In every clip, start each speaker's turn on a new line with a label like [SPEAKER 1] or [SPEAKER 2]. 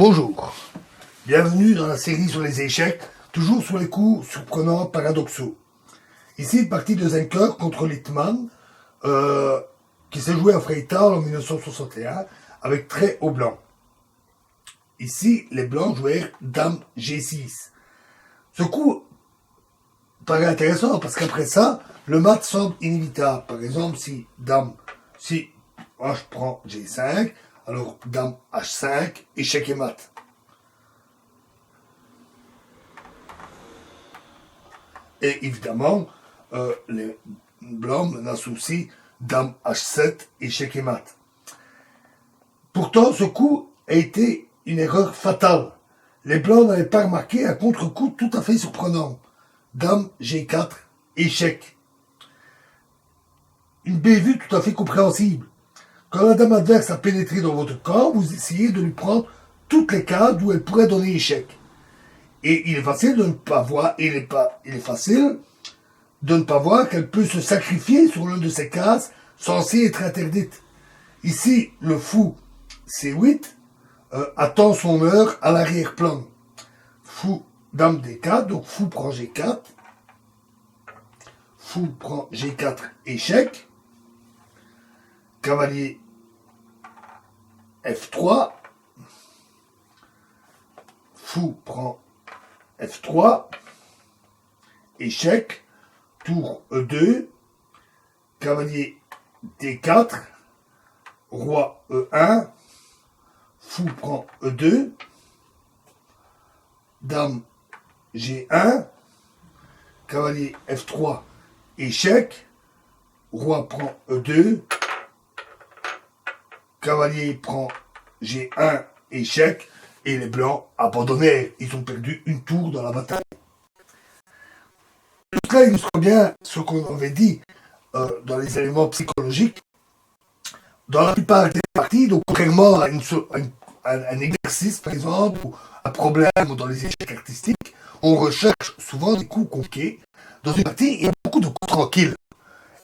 [SPEAKER 1] Bonjour, bienvenue dans la série sur les échecs, toujours sur les coups surprenants paradoxaux. Ici, une partie de Zenker contre Littmann, qui s'est joué à Freital en 1961, avec trait au blanc. Ici, les blancs jouèrent Dame G6. Ce coup paraît intéressant, parce qu'après ça, le mat semble inévitable. Par exemple, si moi je prends G5, alors Dame H5, échec et mat. Et évidemment, les blancs menacent aussi Dame H7, échec et mat. Pourtant, ce coup a été une erreur fatale. Les blancs n'avaient pas remarqué un contre-coup tout à fait surprenant. Dame G4, échec. Une bévue tout à fait compréhensible. Quand la dame adverse a pénétré dans votre camp, vous essayez de lui prendre toutes les cases où elle pourrait donner échec. Et il est facile de ne pas voir, il est facile de ne pas voir qu'elle peut se sacrifier sur l'une de ces cases censées être interdites. Ici, le fou C8 attend son heure à l'arrière-plan. Fou, dame D4, donc fou prend G4. Fou prend G4, échec. Cavalier F3. Fou prend F3. Échec. Tour E2. Cavalier D4. Roi E1. Fou prend E2. Dame G1. Cavalier F3. Échec. Roi prend E2. Cavalier prend G1, échec, et les blancs abandonnèrent. Ils ont perdu une tour dans la bataille. Tout cela illustre bien ce qu'on avait dit dans les éléments psychologiques. Dans la plupart des parties, donc contrairement à un exercice, par exemple, ou un problème dans les échecs artistiques, on recherche souvent des coups compliqués. Dans une partie, il y a beaucoup de coups tranquilles.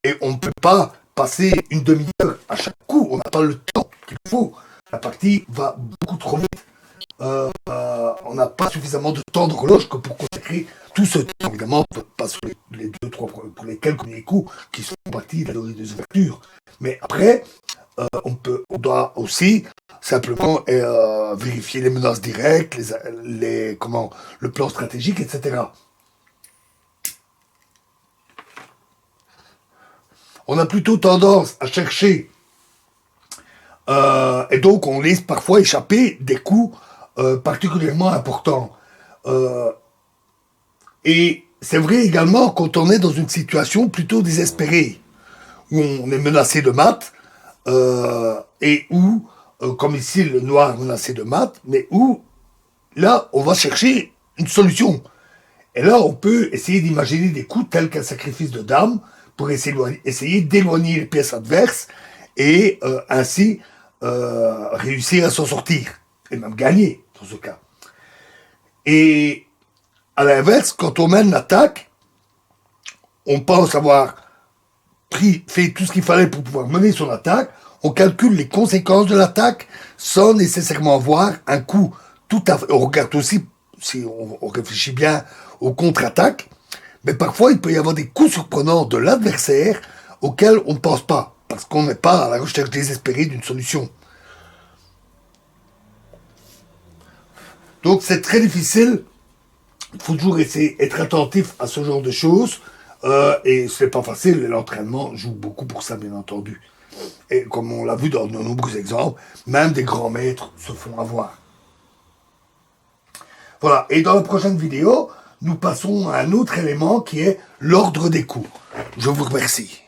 [SPEAKER 1] Et on ne peut pas passer une demi-heure à chaque coup, on n'a pas le temps qu'il faut. La partie va beaucoup trop vite. On n'a pas suffisamment de temps d'horloge que pour consacrer tout ce temps. Évidemment, pas sur les deux, trois, pour les quelques premiers coups qui sont partis de la des ouvertures. Mais après, on doit aussi simplement vérifier les menaces directes, le plan stratégique, etc. On a plutôt tendance à chercher, et donc on laisse parfois échapper des coups particulièrement importants. Et c'est vrai également quand on est dans une situation plutôt désespérée, où on est menacé de mat, et où, comme ici le noir est menacé de mat, mais où, là, on va chercher une solution. Et là, on peut essayer d'imaginer des coups tels qu'un sacrifice de dame, pour essayer d'éloigner les pièces adverses et ainsi réussir à s'en sortir, et même gagner dans ce cas. Et à l'inverse, quand on mène l'attaque, on pense avoir fait tout ce qu'il fallait pour pouvoir mener son attaque, on calcule les conséquences de l'attaque sans nécessairement voir un coup tout à fait... On regarde aussi, si on réfléchit bien aux contre-attaques, mais parfois, il peut y avoir des coups surprenants de l'adversaire auxquels on ne pense pas, parce qu'on n'est pas à la recherche désespérée d'une solution. Donc, c'est très difficile. Il faut toujours être attentif à ce genre de choses. Et ce n'est pas facile. L'entraînement joue beaucoup pour ça, bien entendu. Et comme on l'a vu dans de nombreux exemples, même des grands maîtres se font avoir. Voilà. Et dans la prochaine vidéo, nous passons à un autre élément qui est l'ordre des coups. Je vous remercie.